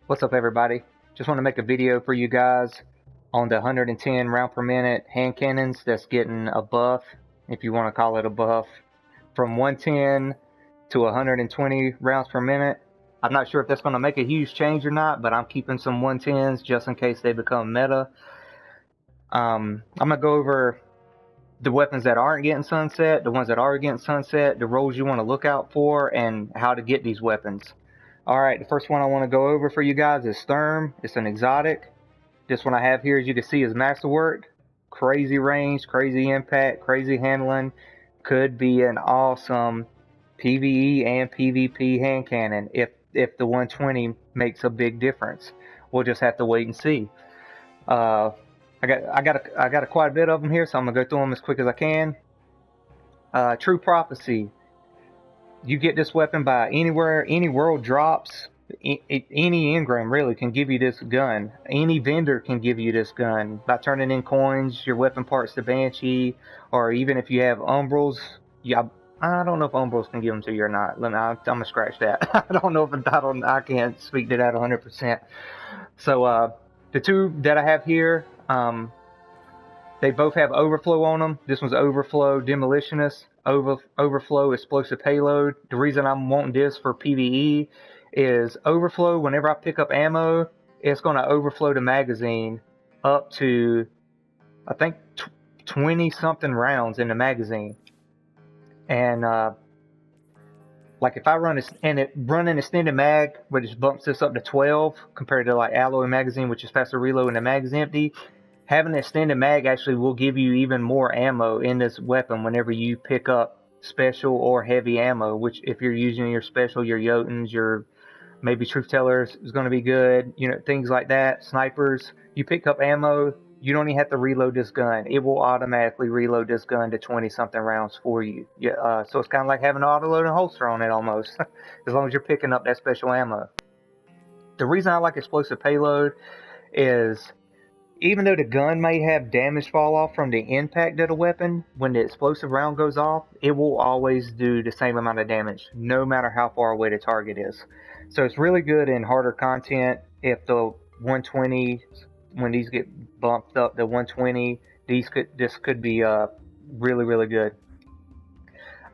What's up, everybody? Just want to make a video for you guys on the 110 round per minute hand cannons that's getting a buff, if you want to call it a buff, from 110 to 120 rounds per minute. I'm not sure if that's going to make a huge change or not, but I'm keeping some 110s just in case they become meta. I'm going to go over the weapons that aren't getting sunset, the ones that are getting sunset, the roles you want to look out for, and how to get these weapons. Alright, the first one I want to go over for you guys is Sturm. It's an exotic. This one I have here, as you can see, is masterwork. Crazy range, crazy impact, crazy handling. Could be an awesome PvE and PvP hand cannon if the 120 makes a big difference. We'll just have to wait and see. I got quite a bit of them here, so I'm gonna go through them as quick as I can. True Prophecy. You get this weapon by anywhere, any world drops, any engram really can give you this gun. Any vendor can give you this gun by turning in coins, your weapon parts to Banshee, or even if you have Umbrals. Yeah, I don't know if Umbrals can give them to you or not. I'm gonna scratch that. I don't know if I can't speak to that 100%. So the two that I have here, they both have overflow on them. This one's overflow demolitionist, overflow explosive payload. The reason I'm wanting this for PvE is overflow. Whenever I pick up ammo, it's going to overflow the magazine up to, I think, 20 something rounds in the magazine. And like if I run an extended mag, which bumps this up to 12 compared to like alloy magazine, which is faster reload and the mag's empty. Having an extended mag actually will give you even more ammo in this weapon whenever you pick up special or heavy ammo, which if you're using your special, your Jotuns, your maybe Truth Tellers is going to be good, you know, things like that. Snipers, you pick up ammo, you don't even have to reload this gun. It will automatically reload this gun to 20 something rounds for you. So it's kind of like having an autoload and holster on it almost, as long as you're picking up that special ammo. The reason I like explosive payload is, even though the gun may have damage fall off from the impact of the weapon, when the explosive round goes off, it will always do the same amount of damage, no matter how far away the target is. So it's really good in harder content. If the 120, when these get bumped up to 120, this could be really, really good.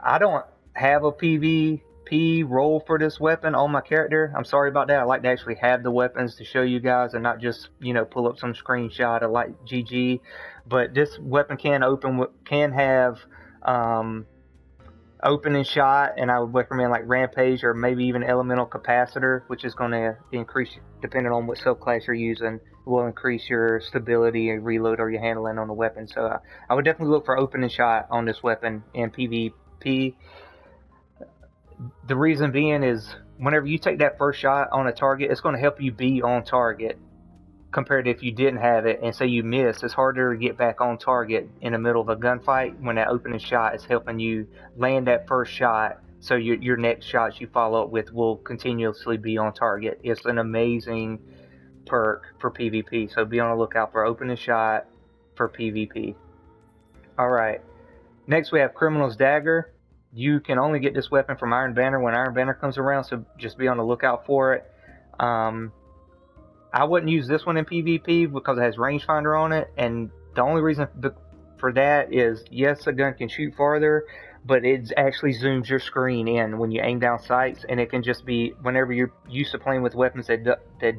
I don't have a PvP role for this weapon on my character. I'm sorry about that. I like to actually have the weapons to show you guys and not just, you know, pull up some screenshot of like GG. But this weapon can have opening shot, and I would recommend like Rampage or maybe even Elemental Capacitor, which is going to increase, depending on what subclass you're using, will increase your stability and reload or your handling on the weapon. So I would definitely look for opening shot on this weapon in PvP. The reason being is whenever you take that first shot on a target, it's going to help you be on target compared to if you didn't have it and say you miss. It's harder to get back on target in the middle of a gunfight when that opening shot is helping you land that first shot, so your next shots you follow up with will continuously be on target. It's an amazing perk for PvP, so be on the lookout for opening shot for PvP. Alright, next we have Criminal's Dagger. You can only get this weapon from Iron Banner when Iron Banner comes around, so just be on the lookout for it. I wouldn't use this one in PvP because it has rangefinder on it, and the only reason for that is, yes, the gun can shoot farther, but it actually zooms your screen in when you aim down sights, and it can just be, whenever you're used to playing with weapons that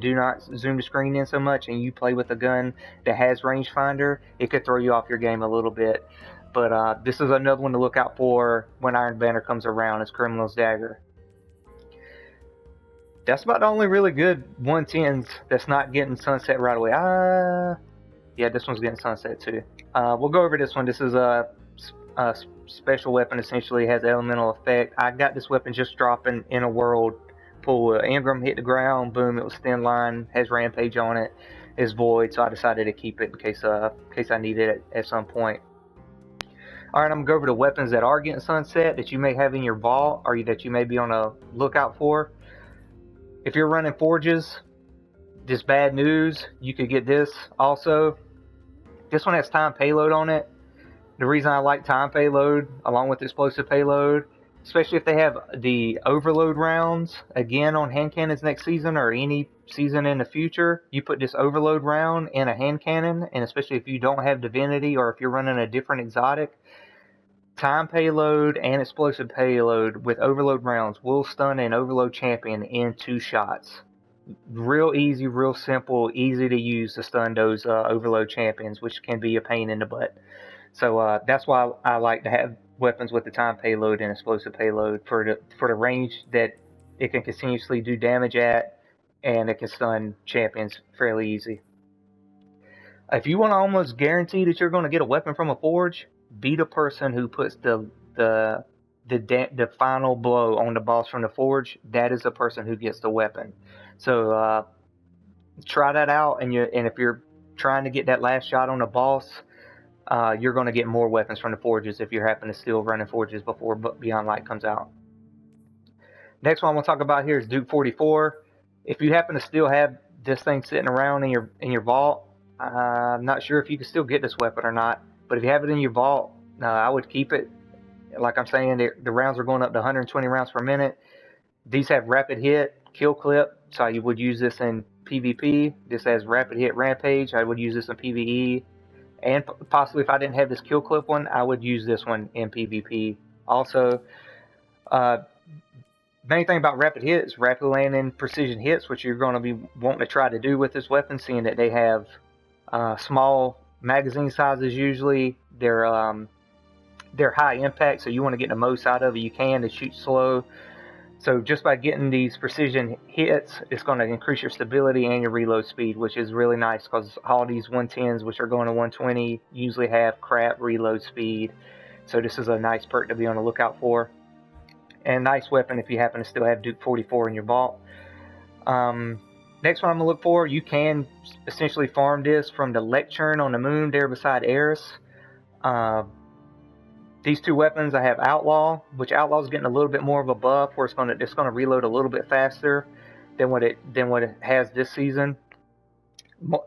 do not zoom the screen in so much, and you play with a gun that has rangefinder, it could throw you off your game a little bit. But this is another one to look out for when Iron Banner comes around, is Criminal's Dagger. That's about the only really good 110s that's not getting sunset right away. Yeah, this one's getting sunset too. We'll go over this one. This is a special weapon, essentially. It has elemental effect. I got this weapon just dropping in a world pool. Engram hit the ground, boom, it was thin line, has Rampage on it, is void, so I decided to keep it in case I need it at some point. Alright, I'm going to go over the weapons that are getting sunset that you may have in your vault, or that you may be on a lookout for. If you're running forges, this bad news, you could get this also. This one has time payload on it. The reason I like time payload along with explosive payload especially if they have the overload rounds again on hand cannons next season or any season in the future. You put this overload round in a hand cannon, and especially if you don't have divinity or if you're running a different exotic, time payload and explosive payload with overload rounds will stun an overload champion in 2 shots. Real easy, real simple, easy to use to stun those overload champions, which can be a pain in the butt. So that's why I like to have weapons with the time payload and explosive payload for the range that it can continuously do damage at, and it can stun champions fairly easy. If you want to almost guarantee that you're going to get a weapon from a forge, be the person who puts the final blow on the boss from the forge. That is the person who gets the weapon. So try that out, and if you're trying to get that last shot on the boss, you're going to get more weapons from the forges if you're happening to still running forges before Beyond Light comes out. Next one I'm going to talk about here is Duke 44. If you happen to still have this thing sitting around in your vault, I'm not sure if you can still get this weapon or not, but if you have it in your vault, I would keep it. Like I'm saying, the rounds are going up to 120 rounds per minute. These have rapid hit, kill clip, so you would use this in PvP. This has rapid hit rampage. I would use this in PvE. And possibly if I didn't have this kill clip one, I would use this one in PvP. Also, main thing about rapid hits, rapid landing precision hits, which you're going to be wanting to try to do with this weapon, seeing that they have small magazine sizes usually. They're high impact, so you want to get the most out of it you can to shoot slow. So just by getting these precision hits, it's going to increase your stability and your reload speed, which is really nice because all these 110s, which are going to 120, usually have crap reload speed. So this is a nice perk to be on the lookout for. And a nice weapon if you happen to still have Duke 44 in your vault. Next one I'm going to look for, you can essentially farm this from the lectern on the moon there beside Eris. These 2 weapons, I have Outlaw, which Outlaw is getting a little bit more of a buff, where it's going to reload a little bit faster than what it has this season.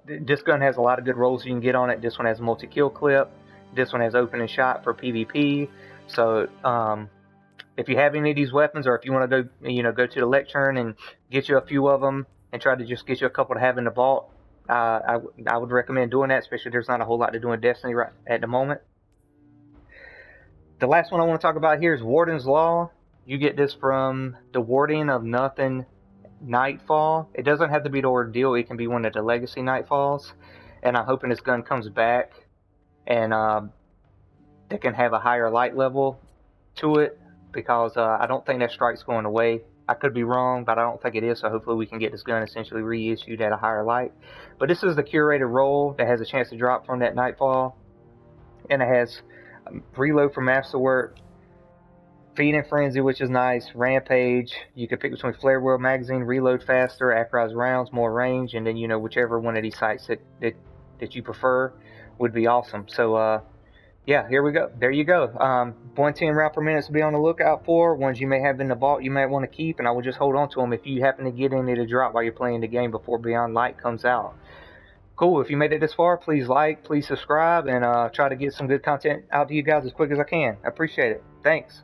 This gun has a lot of good rolls you can get on it. This one has multi-kill clip. This one has opening shot for PvP. So if you have any of these weapons, or if you want to go to the lectern and get you a few of them and try to just get you a couple to have in the vault, I would recommend doing that, especially there's not a whole lot to do in Destiny right at the moment. The last one I want to talk about here is Warden's Law. You get this from the Warden of Nothing Nightfall. It doesn't have to be the Ordeal. It can be one of the Legacy Nightfalls. And I'm hoping this gun comes back and it can have a higher light level to it, because I don't think that strike's going away. I could be wrong, but I don't think it is, so hopefully we can get this gun essentially reissued at a higher light. But this is the curated roll that has a chance to drop from that Nightfall. And it has reload from Masterwork, Feed and Frenzy, which is nice, Rampage. You can pick between Flare Wheel Magazine, reload faster, accurized rounds, more range, and then whichever one of these sights that you prefer would be awesome. So yeah, here we go. There you go. 110 round per minute to be on the lookout for. Ones you may have in the vault you might want to keep, and I would just hold on to them if you happen to get any to drop while you're playing the game before Beyond Light comes out. Cool. If you made it this far, please like, please subscribe, and try to get some good content out to you guys as quick as I can. I appreciate it. Thanks.